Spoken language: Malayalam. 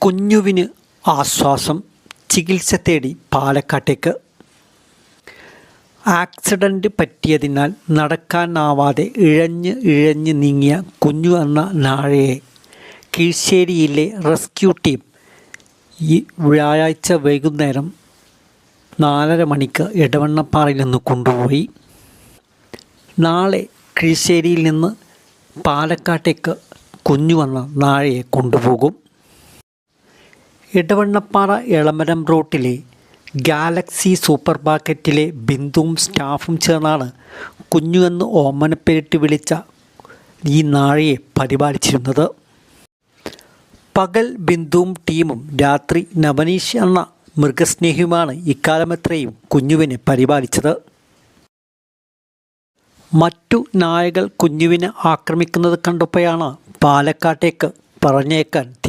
കുഞ്ഞുവിന് ആശ്വാസം. ചികിത്സ തേടി പാലക്കാട്ടേക്ക്. ആക്സിഡൻ്റ് പറ്റിയതിനാൽ നടക്കാനാവാതെ ഇഴഞ്ഞ് നീങ്ങിയ കുഞ്ഞു എന്ന നായയെ കീഴ്ശ്ശേരിയിലെ റെസ്ക്യൂ ടീം ഈ വ്യാഴാഴ്ച വൈകുന്നേരം 4:30 മണിക്ക് എടവണ്ണപ്പാറയിൽ നിന്ന് കൊണ്ടുപോയി. നാളെ കീഴ്ശ്ശേരിയിൽ നിന്ന് പാലക്കാട്ടേക്ക് കുഞ്ഞു എന്ന നായയെ കൊണ്ടുപോകും. എടവണ്ണപ്പാറ എളമരം റോട്ടിലെ ഗാലക്സി സൂപ്പർ മാർക്കറ്റിലെ ബിന്ദുവും സ്റ്റാഫും ചേർന്നാണ് കുഞ്ഞു എന്ന് ഓമനപ്പേരിട്ട് വിളിച്ച ഈ നായയെ പരിപാലിച്ചിരുന്നത്. പകൽ ബിന്ദുവും ടീമും, രാത്രി നവനീഷ് എന്ന മൃഗസ്നേഹിയുമാണ് ഇക്കാലമത്രയും കുഞ്ഞുവിനെ പരിപാലിച്ചത്. മറ്റു നായകൾ കുഞ്ഞുവിനെ ആക്രമിക്കുന്നത് കണ്ടപ്പോഴാണ് പാലക്കാട്ടേക്ക് പറഞ്ഞേക്കാൻ